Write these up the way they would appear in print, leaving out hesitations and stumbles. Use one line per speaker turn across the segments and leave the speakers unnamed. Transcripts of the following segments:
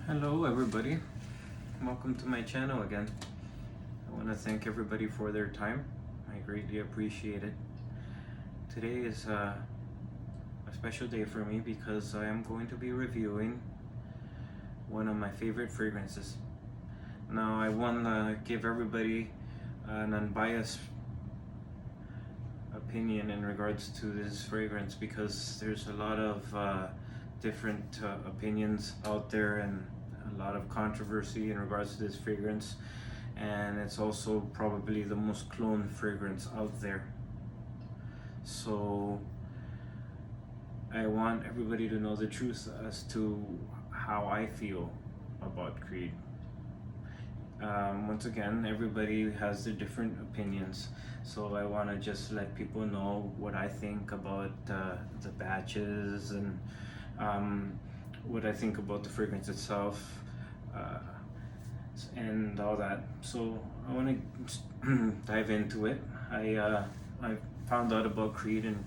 Hello everybody, welcome to my channel again. I want to thank everybody for their time. I greatly appreciate it. Today is a special day for me because I am going to be reviewing one of my favorite fragrances. Now I want to give everybody an unbiased opinion in regards to this fragrance because there's a lot of different opinions out there and a lot of controversy in regards to this fragrance, and it's also probably the most cloned fragrance out there. So I want everybody to know the truth as to how I feel about Creed. Once again, everybody has their different opinions, so I want to just let people know what I think about the batches and what I think about the fragrance itself and all that. So I want to dive into it. I found out about Creed and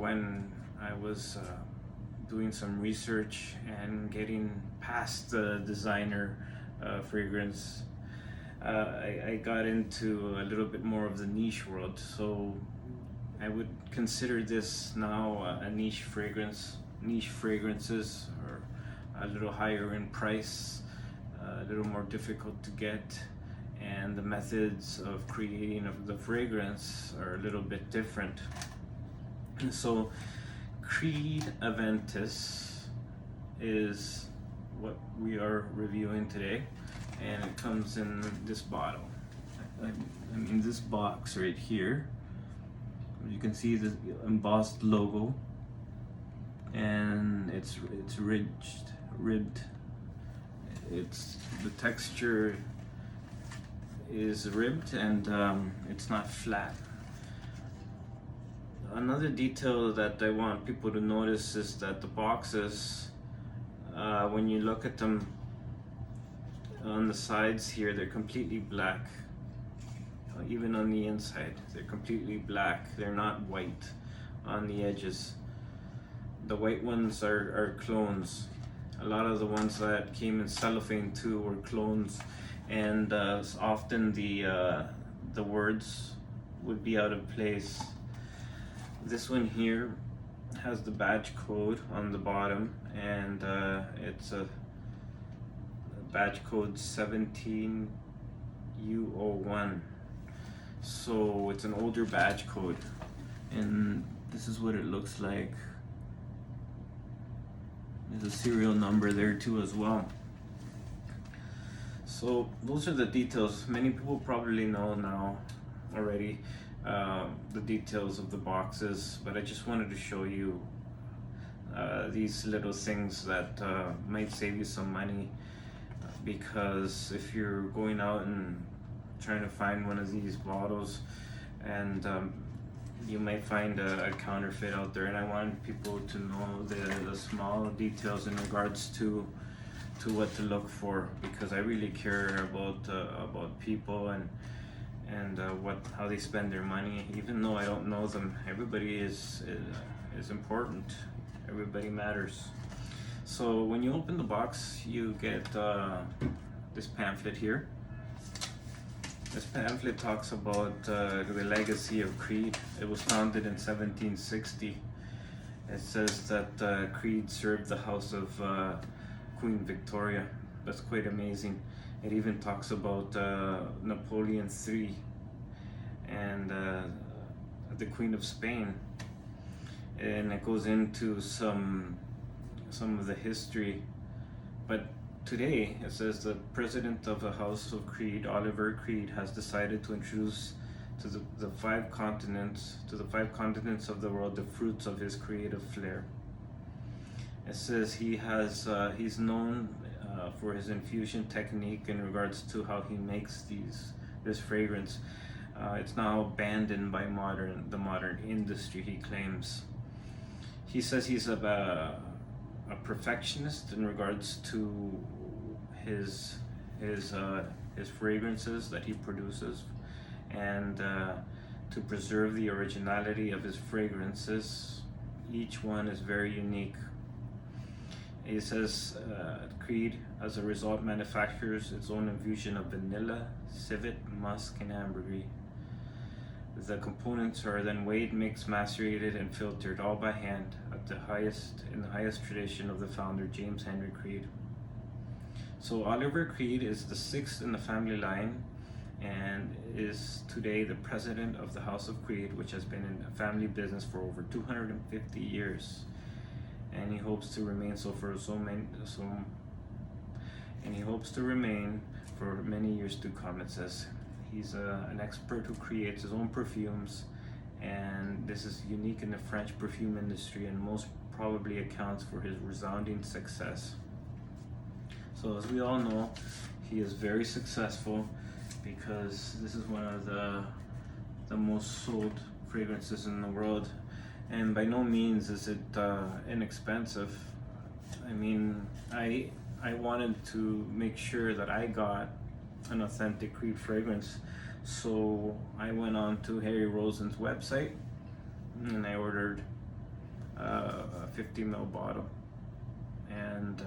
when I was doing some research and getting past the designer fragrance. I got into a little bit more of the niche world, so I would consider this now a niche fragrance. Niche fragrances are a little higher in price, a little more difficult to get, and the methods of creating of the fragrance are a little bit different. So Creed Aventus is what we are reviewing today, and it comes in this bottle. I mean this box right here. You can see the embossed logo, and it's ribbed. It's the texture is ribbed, and it's not flat. Another detail that I want people to notice is that the boxes, when you look at them on the sides here, they're completely black. Even on the inside, they're completely black. They're not white on the edges. The white ones are clones. A lot of the ones that came in cellophane too were clones, and often the words would be out of place. This one here has the batch code on the bottom, and it's a batch code 17U01. So it's an older batch code, and this is what it looks like. There's a serial number there too as well. So those are the details. Many people probably know now already the details of the boxes, but I just wanted to show you these little things that might save you some money, because if you're going out and trying to find one of these bottles, and you might find a counterfeit out there, and I want people to know the small details in regards to what to look for, because I really care about people and how they spend their money. Even though I don't know them, everybody is important. Everybody matters. So when you open the box, you get this pamphlet here. This pamphlet talks about the legacy of Creed. It was founded in 1760. It says that Creed served the house of Queen Victoria. That's quite amazing. It even talks about Napoleon III and the Queen of Spain, and it goes into some of the history. But today it says the president of the House of Creed, Oliver Creed, has decided to introduce to the five continents of the world the fruits of his creative flair. It says he's known for his infusion technique in regards to how he makes this fragrance. It's now abandoned by the modern industry, he claims. He says he's a perfectionist in regards to his fragrances that he produces, and to preserve the originality of his fragrances. Each one is very unique. It says Creed, as a result, manufactures its own infusion of vanilla, civet, musk, and ambergris. The components are then weighed, mixed, macerated, and filtered, all by hand, in the highest tradition of the founder, James Henry Creed. So Oliver Creed is the sixth in the family line, and is today the president of the House of Creed, which has been in a family business for over 250 years. And he hopes to remain for many years to come. It says he's an expert who creates his own perfumes, and this is unique in the French perfume industry, and most probably accounts for his resounding success. So as we all know, he is very successful because this is one of the most sold fragrances in the world. And by no means is it inexpensive. I mean, I wanted to make sure that I got an authentic Creed fragrance, so I went on to Harry Rosen's website and I ordered a 50 ml bottle, and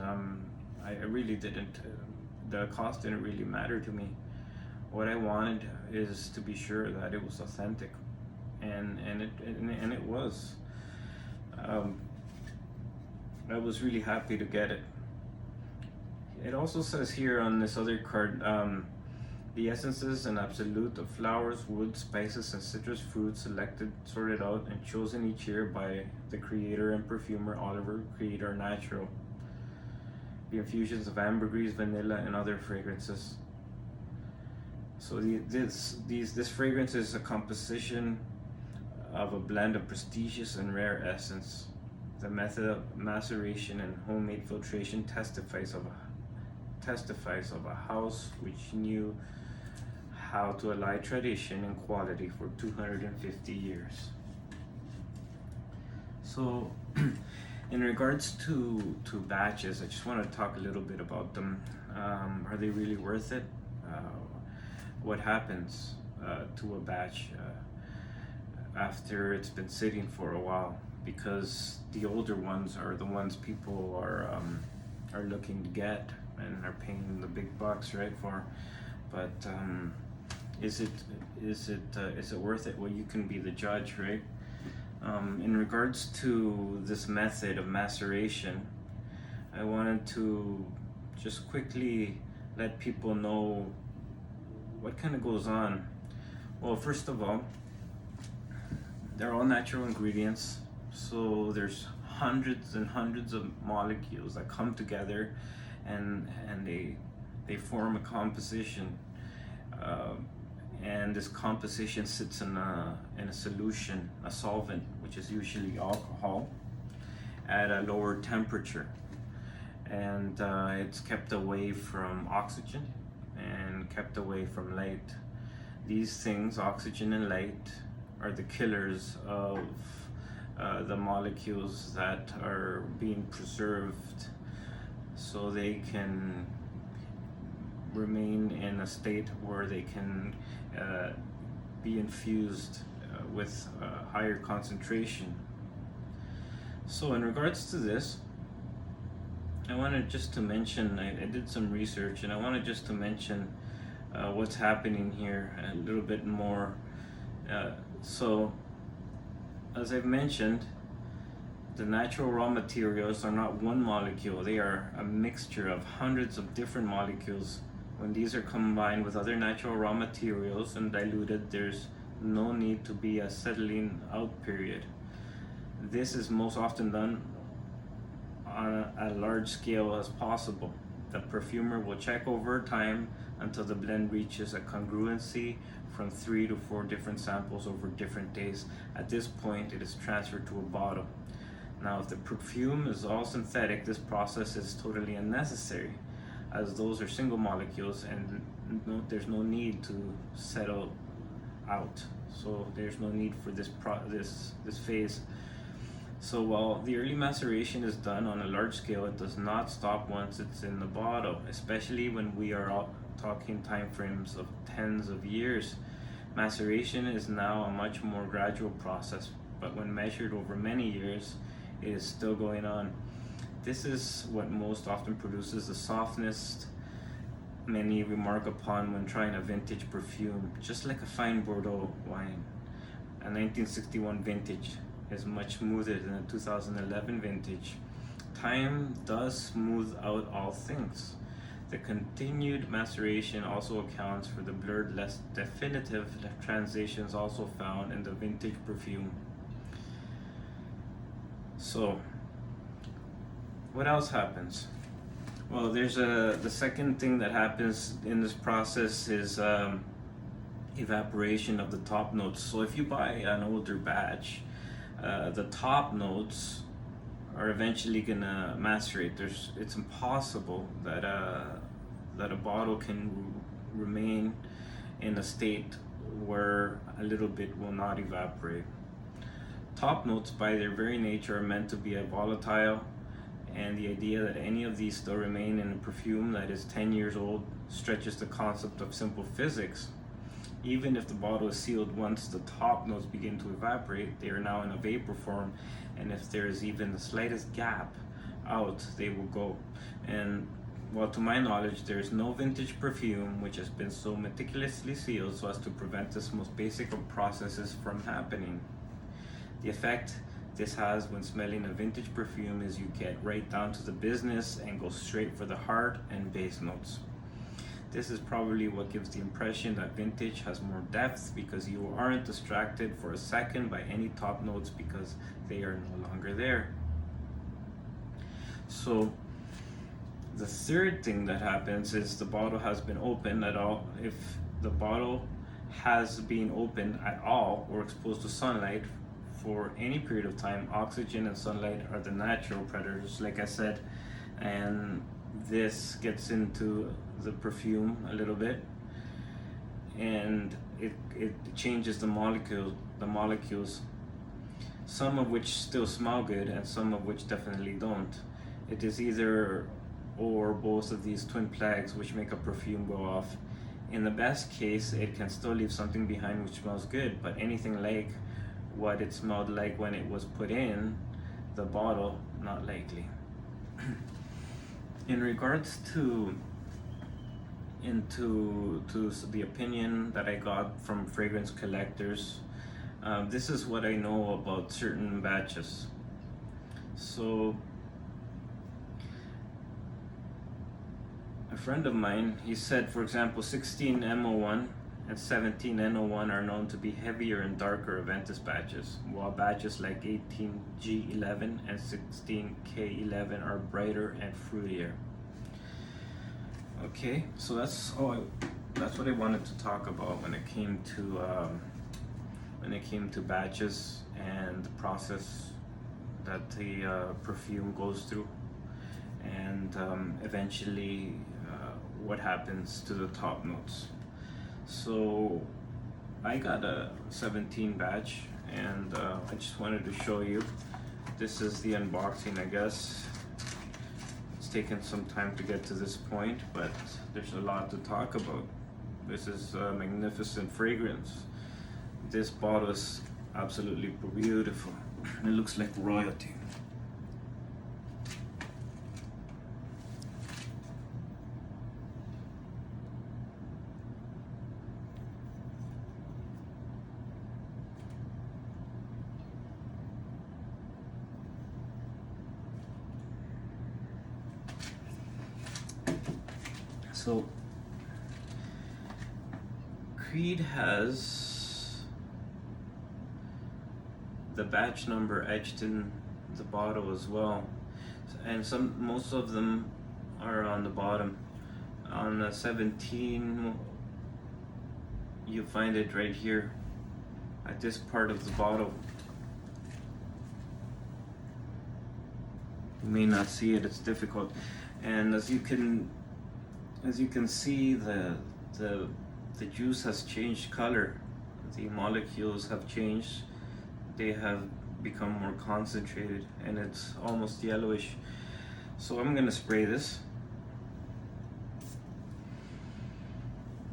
I really didn't. The cost didn't really matter to me. What I wanted is to be sure that it was authentic. And it was. I was really happy to get it. It also says here on this other card, the essences and absolute of flowers, wood, spices, and citrus fruits selected, sorted out, and chosen each year by the creator and perfumer Oliver Creed are natural. The infusions of ambergris, vanilla, and other fragrances. So this fragrance is a composition of a blend of prestigious and rare essence. The method of maceration and homemade filtration testifies of a house which knew how to ally tradition and quality for 250 years. So in regards to batches, I just want to talk a little bit about them. Are they really worth it? What happens to a batch after it's been sitting for a while? Because the older ones are the ones people are looking to get and are paying the big bucks, right, for. But is it worth it? Well, you can be the judge, right? In regards to this method of maceration, I wanted to just quickly let people know what kind of goes on. Well, first of all, they're all natural ingredients, so there's hundreds and hundreds of molecules that come together and they form a composition, and this composition sits in a solution, a solvent, which is usually alcohol, at a lower temperature, and it's kept away from oxygen and kept away from light. These things, oxygen and light, are the killers of the molecules that are being preserved so they can remain in a state where they can be infused with higher concentration. So in regards to this, I wanted just to mention, I did some research, and I wanted just to mention what's happening here a little bit more. So, as I've mentioned, the natural raw materials are not one molecule, they are a mixture of hundreds of different molecules. When these are combined with other natural raw materials and diluted, there's no need to be a settling out period. This is most often done on a large scale as possible. The perfumer will check over time until the blend reaches a congruency from 3 to 4 different samples over different days. At this point, it is transferred to a bottle. Now, if the perfume is all synthetic, this process is totally unnecessary, as those are single molecules and there's no need to settle out. So there's no need for this phase. So while the early maceration is done on a large scale, it does not stop once it's in the bottle, especially when we are all talking time frames of tens of years. Maceration is now a much more gradual process, but when measured over many years, it is still going on. This is what most often produces the softness many remark upon when trying a vintage perfume, just like a fine Bordeaux wine. A 1961 vintage is much smoother than a 2011 vintage. Time does smooth out all things. The continued maceration also accounts for the blurred, less definitive transitions also found in the vintage perfume. So, what else happens? Well, there's the second thing that happens in this process is evaporation of the top notes. So if you buy an older batch, the top notes are eventually gonna macerate. It's impossible that a bottle can remain in a state where a little bit will not evaporate. Top notes, by their very nature, are meant to be volatile, and the idea that any of these still remain in a perfume that is 10 years old stretches the concept of simple physics. Even if the bottle is sealed, once the top notes begin to evaporate, they are now in a vapor form, and if there is even the slightest gap out, they will go. And well, to my knowledge, there is no vintage perfume which has been so meticulously sealed so as to prevent this most basic of processes from happening. The effect this has when smelling a vintage perfume is you get right down to the business and go straight for the heart and base notes. This is probably what gives the impression that vintage has more depth, because you aren't distracted for a second by any top notes because they are no longer there. So the third thing that happens is the bottle has been opened at all. If the bottle has been opened at all or exposed to sunlight for any period of time, oxygen and sunlight are the natural predators, like I said, and this gets into the perfume a little bit, and it changes the molecules, some of which still smell good and some of which definitely don't. It is either or both of these twin plagues which make a perfume go off. In the best case, it can still leave something behind which smells good, but anything like what it smelled like when it was put in the bottle, not likely. In regards to the opinion that I got from fragrance collectors, this is what I know about certain batches. So a friend of mine, he said, for example, 16 M01 and 17 N01 are known to be heavier and darker aventus batches, while batches like 18 G11 and 16 K11 are brighter and fruitier. Okay, so that's what I wanted to talk about when it came to batches and the process that the perfume goes through, and eventually what happens to the top notes. So I got a 17 batch, and I just wanted to show you. This is the unboxing, I guess. It's taken some time to get to this point, but there's a lot to talk about. This is a magnificent fragrance. This bottle is absolutely beautiful. It looks like royalty. So Creed has the batch number etched in the bottle as well, and most of them are on the bottom. On the 17, you find it right here at this part of the bottle. You may not see it, it's difficult, and as you can see, the juice has changed color. The molecules have changed. They have become more concentrated, and it's almost yellowish. So I'm gonna spray this.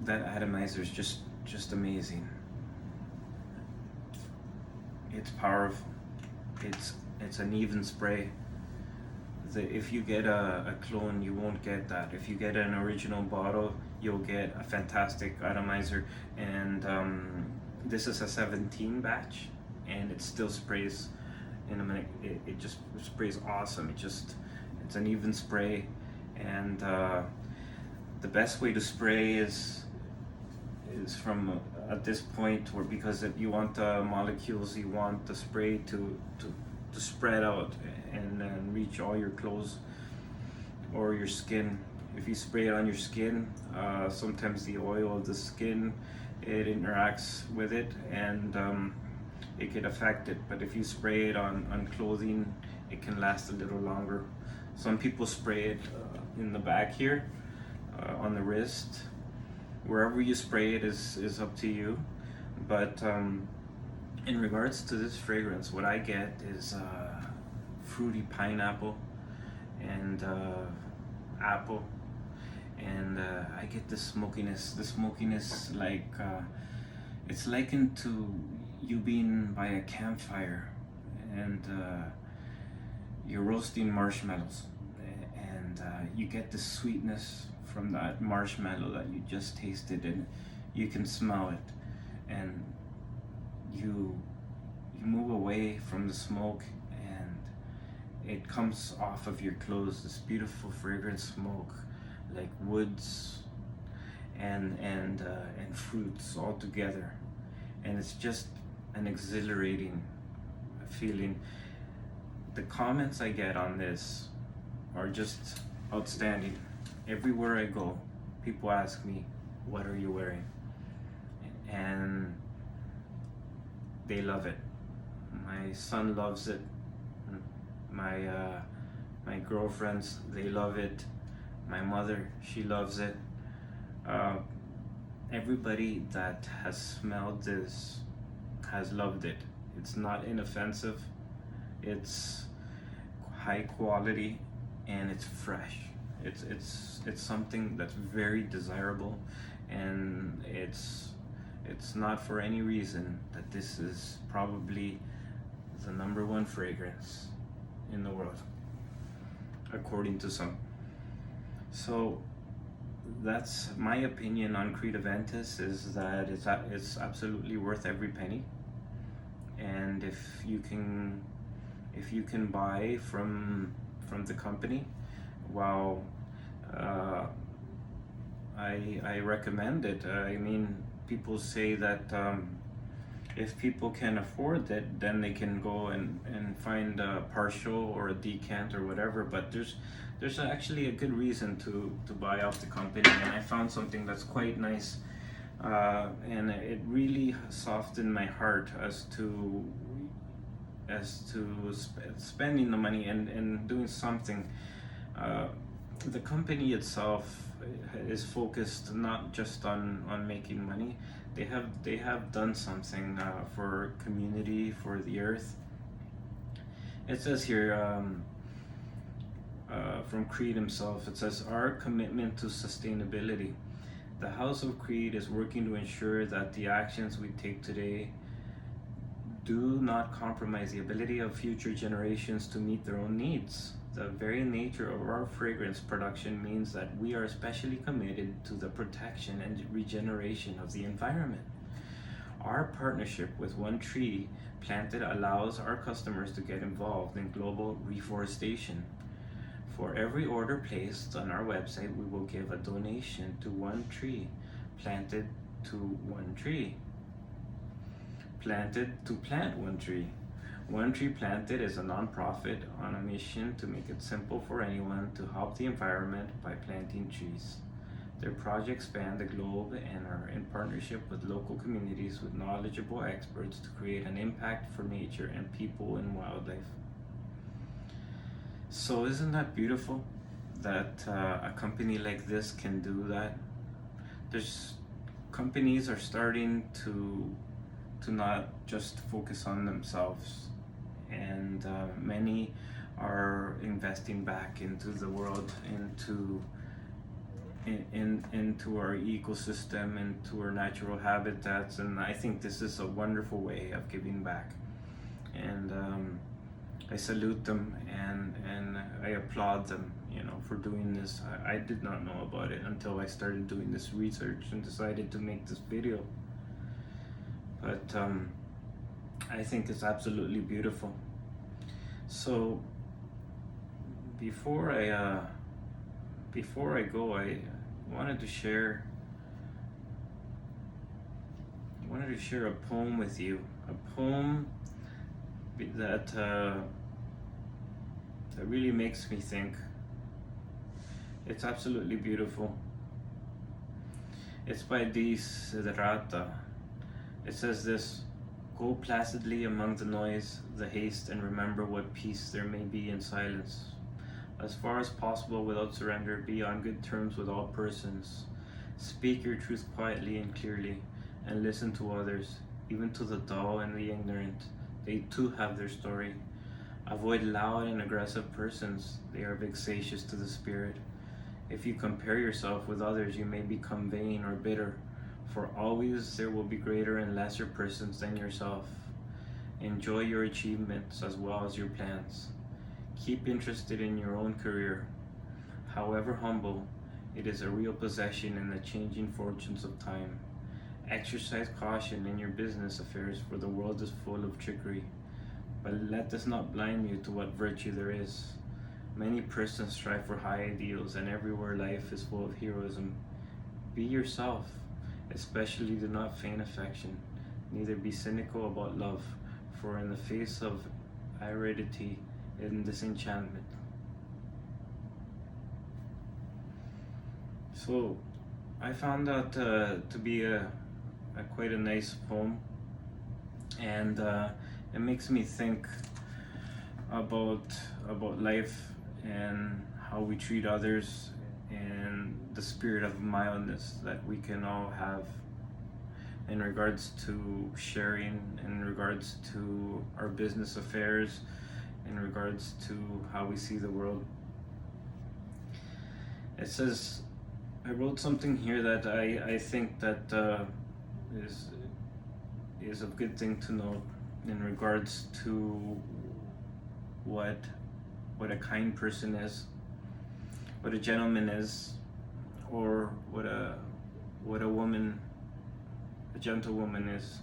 That atomizer is just amazing. It's powerful. It's an even spray. if you get a clone, you won't get that. If you get an original bottle, you'll get a fantastic atomizer. And this is a 17 batch, and it still sprays in a minute. It just sprays awesome. It's an even spray, and the best way to spray is from at this point, where, because you want the molecules, you want the spray to spread out and reach all your clothes or your skin. If you spray it on your skin, sometimes the oil of the skin, it interacts with it, and it could affect it. But if you spray it on clothing, it can last a little longer. Some people spray it in the back here, on the wrist. Wherever you spray it is up to you. But in regards to this fragrance, what I get is fruity pineapple and apple, and I get the smokiness. The smokiness, like it's likened to you being by a campfire, and you're roasting marshmallows, and you get the sweetness from that marshmallow that you just tasted, and you can smell it, and you move away from the smoke, and it comes off of your clothes, this beautiful fragrant smoke, like woods and fruits all together, and it's just an exhilarating feeling. The comments I get on this are just outstanding. Everywhere I go, people ask me, "What are you wearing?" And they love it. My son loves it. My girlfriends, they love it. My mother, she loves it. Everybody that has smelled this has loved it. It's not inoffensive. It's high quality, and it's fresh. It's something that's very desirable, and it's not for any reason that this is probably the #1 fragrance in the world, according to some. So that's my opinion on Creed Aventus, is that it's absolutely worth every penny. And if you can buy from the company, well, I recommend it. I mean, people say that if people can afford it, then they can go and find a partial or a decant or whatever. But there's actually a good reason to buy off the company, and I found something that's quite nice, and it really softened my heart as to spending the money and doing something. The company itself is focused not just on making money. They have done something for community, for the earth. It says here, from Creed himself, it says, "Our commitment to sustainability. The House of Creed is working to ensure that the actions we take today do not compromise the ability of future generations to meet their own needs. The very nature of our fragrance production means that we are especially committed to the protection and regeneration of the environment. Our partnership with One Tree Planted allows our customers to get involved in global reforestation. For every order placed on our website, we will give a donation to One Tree Planted to One Tree. Planted to plant one tree. One Tree Planted is a nonprofit on a mission to make it simple for anyone to help the environment by planting trees. Their projects span the globe and are in partnership with local communities with knowledgeable experts to create an impact for nature and people and wildlife." So isn't that beautiful that a company like this can do that? Companies are starting to not just focus on themselves, and many are investing back into the world, into our ecosystem, into our natural habitats, and I think this is a wonderful way of giving back. And I salute them, and I applaud them, you know, for doing this. I did not know about it until I started doing this research and decided to make this video. But I think it's absolutely beautiful. So before I go, I wanted to share a poem with you, a poem that that really makes me think. It's absolutely beautiful. It's by Desiderata. It says this: go placidly among the noise, the haste, and remember what peace there may be in silence. As far as possible, without surrender, be on good terms with all persons. Speak your truth quietly and clearly, and listen to others, even to the dull and the ignorant. They too have their story. Avoid loud and aggressive persons. They are vexatious to the spirit. If you compare yourself with others, you may become vain or bitter, for always there will be greater and lesser persons than yourself. Enjoy your achievements as well as your plans. Keep interested in your own career. However humble, it is a real possession in the changing fortunes of time. Exercise caution in your business affairs, for the world is full of trickery. But let this not blind you to what virtue there is. Many persons strive for high ideals, and everywhere life is full of heroism. Be yourself, especially do not feign affection, neither be cynical about love, for in the face of aridity and disenchantment. So I found that to be a quite a nice poem, and it makes me think about life and how we treat others, and the spirit of mildness that we can all have in regards to sharing, in regards to our business affairs, in regards to how we see the world. It says, I wrote something here that I think that is a good thing to note in regards to what a kind person is, what a gentleman is, or what a woman, a gentle woman is.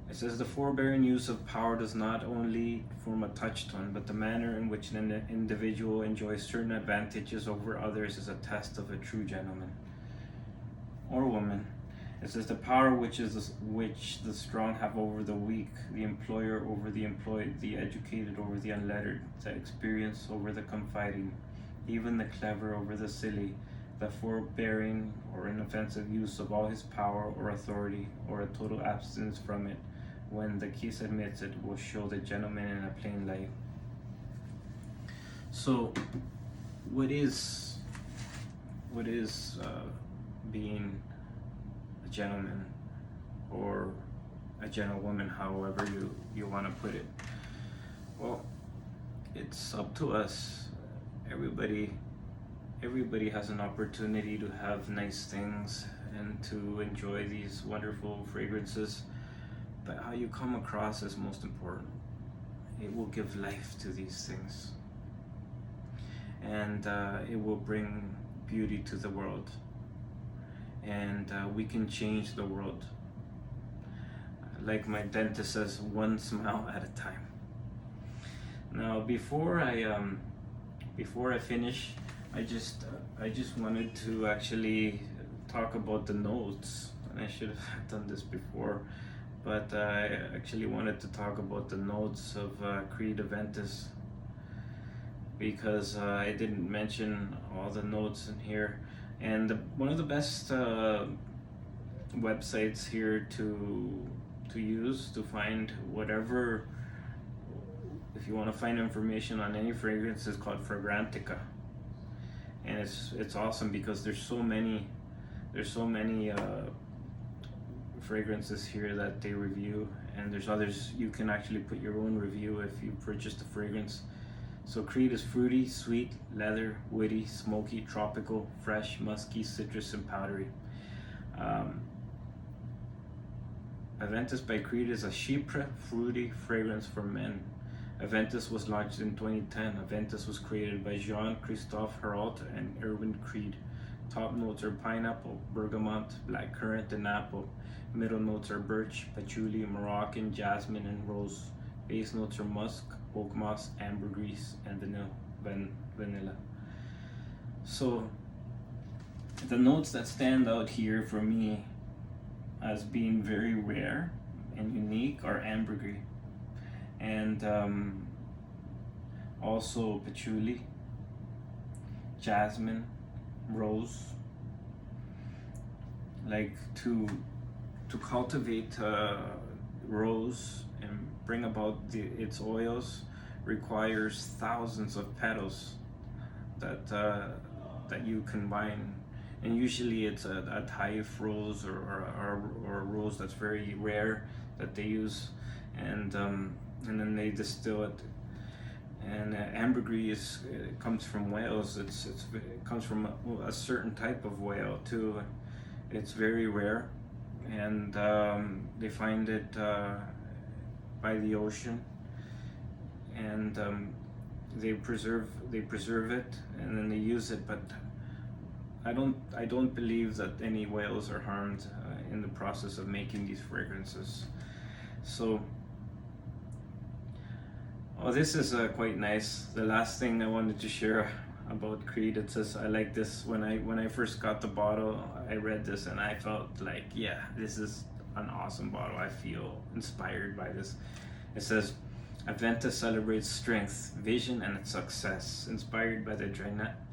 It says the forbearing use of power does not only form a touchstone, but the manner in which an individual enjoys certain advantages over others is a test of a true gentleman or woman. It says the power which the strong have over the weak, the employer over the employed, the educated over the unlettered, the experienced over the confiding, even the clever over the silly, the forbearing or inoffensive use of all his power or authority, or a total abstinence from it, when the case admits it, will show the gentleman in a plain light. So, what is being a gentleman or a gentlewoman, however you want to put it? Well, it's up to us. Everybody has an opportunity to have nice things and to enjoy these wonderful fragrances, but how you come across is most important. It will give life to these things, and it will bring beauty to the world, and we can change the world. Like my dentist says, one smile at a time. Now, before I finish, I just wanted to actually talk about the notes, and I should have done this before, but I actually wanted to talk about the notes of Creed Aventus, because I didn't mention all the notes in here. And one of the best websites here to use to find whatever, if you want to find information on any fragrance, is called Fragrantica. And it's awesome because there's so many fragrances here that they review, and there's others you can actually put your own review if you purchased a fragrance. So Creed is fruity, sweet, leather, woody, smoky, tropical, fresh, musky, citrus, and powdery. Aventus by Creed is a chypre fruity fragrance for men. Aventus was launched in 2010. Aventus was created by Jean-Christophe Herault and Erwin Creed. Top notes are pineapple, bergamot, blackcurrant, and apple. Middle notes are birch, patchouli, Moroccan, jasmine, and rose. Base notes are musk, oak moss, ambergris, and vanilla. So the notes that stand out here for me as being very rare and unique are ambergris, and also patchouli, jasmine, rose. Like to cultivate rose and bring about its oils requires thousands of petals that you combine, and usually it's a Taif rose or a rose that's very rare that they use, and then they distill it. And ambergris comes from whales. It comes from a certain type of whale too. It's very rare, and they find it by the ocean, and they preserve it, and then they use it. But I don't believe that any whales are harmed in the process of making these fragrances. So, oh, this is quite nice. The last thing I wanted to share about Creed, it says, I like this. When I first got the bottle, I read this and I felt like, yeah, this is an awesome bottle. I feel inspired by this. It says, Aventus celebrates strength, vision, and success, inspired by the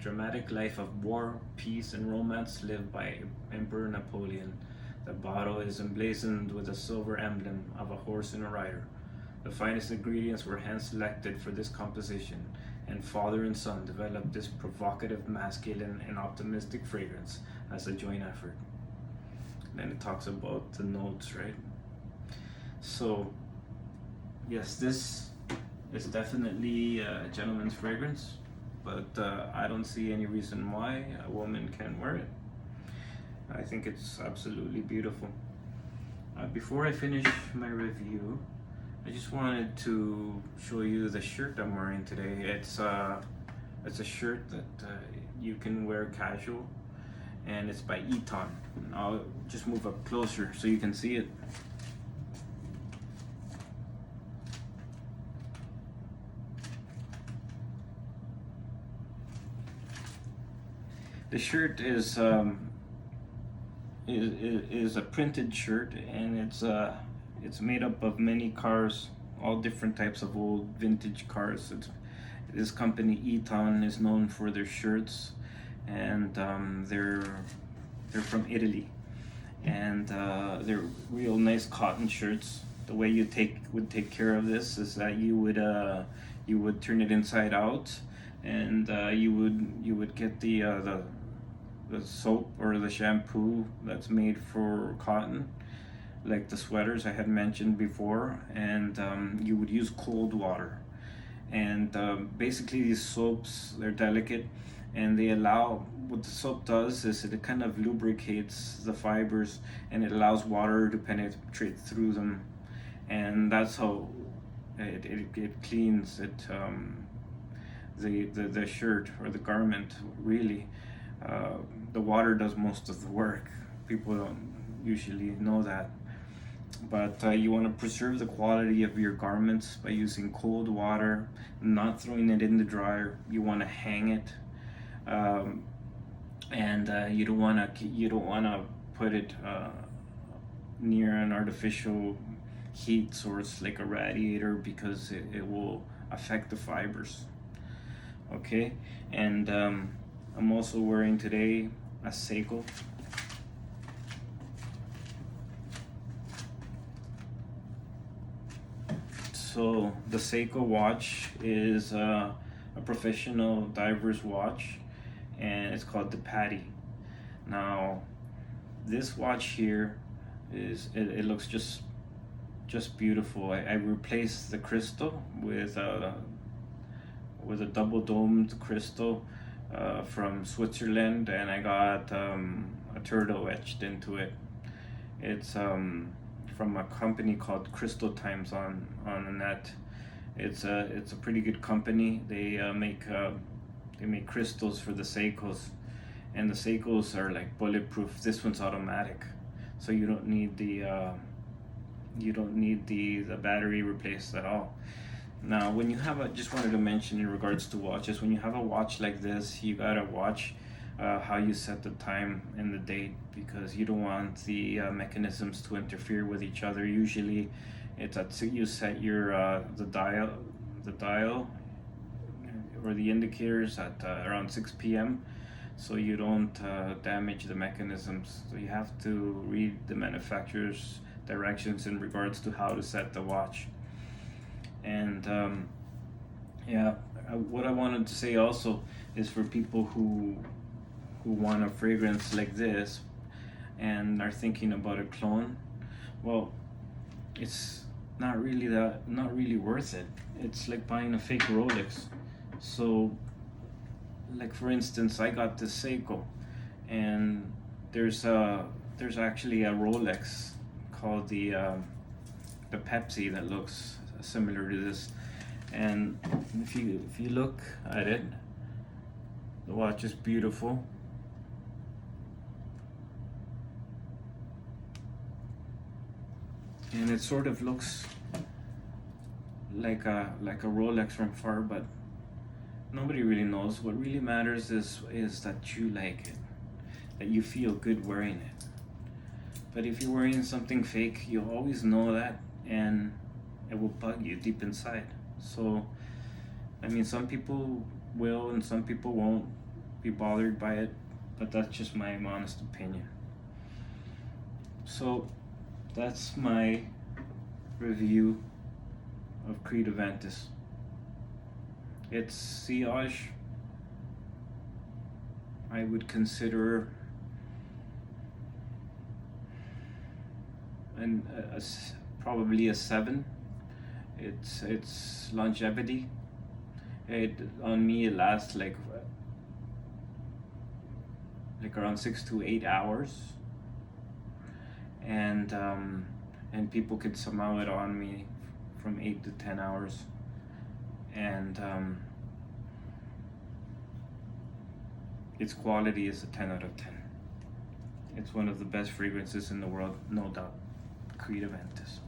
dramatic life of war, peace, and romance lived by Emperor Napoleon. The bottle is emblazoned with a silver emblem of a horse and a rider. The finest ingredients were hand-selected for this composition, and father and son developed this provocative, masculine, and optimistic fragrance as a joint effort. And then it talks about the notes, right? So, yes, this is definitely a gentleman's fragrance, but I don't see any reason why a woman can't wear it. I think it's absolutely beautiful. Before I finish my review, I just wanted to show you the shirt I'm wearing today. It's a shirt that you can wear casual, and it's by Eton. I'll just move up closer so you can see it. The shirt is a printed shirt, and it's made up of many cars, all different types of old vintage cars. This company Eton is known for their shirts, and they're from Italy, and they're real nice cotton shirts. The way you would take care of this is that you would turn it inside out, and you would get the soap or the shampoo that's made for cotton, like the sweaters I had mentioned before, and you would use cold water. And basically these soaps, they're delicate, and they allow, what the soap does is it kind of lubricates the fibers, and it allows water to penetrate through them, and that's how it cleans it, the shirt or the garment, really. The water does most of the work. People don't usually know that. But you want to preserve the quality of your garments by using cold water, not throwing it in the dryer. You want to hang it, and you don't want to put it near an artificial heat source like a radiator, because it will affect the fibers. Okay, and I'm also wearing today a Seiko. So the Seiko watch is a professional diver's watch, and it's called the Patty. Now, this watch here it looks just beautiful. I replaced the crystal with a double domed crystal from Switzerland, and I got a turtle etched into it. It's from a company called Crystal Times on the net, It's a pretty good company. They make crystals for the Seikos, and the Seikos are like bulletproof. This one's automatic, so you don't need the battery replaced at all. Now, when you have just wanted to mention in regards to watches, when you have a watch like this, you gotta watch how you set the time and the date, because you don't want the mechanisms to interfere with each other. Usually, it's at you set your the dial or the indicators at around 6 p.m. so you don't damage the mechanisms. So you have to read the manufacturer's directions in regards to how to set the watch. And what I wanted to say also is for people who want a fragrance like this and are thinking about a clone, well, it's not really worth it. It's like buying a fake Rolex. So, like for instance, I got this Seiko, and there's actually a Rolex called the Pepsi that looks similar to this, and if you look at it, the watch is beautiful. And it sort of looks like a Rolex from far, but nobody really knows. What really matters is that you like it, that you feel good wearing it. But if you're wearing something fake, you'll always know that, and it will bug you deep inside. So, I mean, some people will and some people won't be bothered by it, but that's just my honest opinion. So, that's my review of Creed Aventus. Its sillage, I would consider probably a 7. Its longevity, on me it lasts like around 6 to 8 hours, and people could somehow it on me from 8 to 10 hours, and its quality is a 10 out of 10. It's one of the best fragrances in the world, no doubt. Creed Aventus,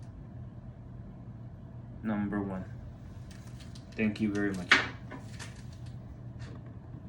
#1. Thank you very much.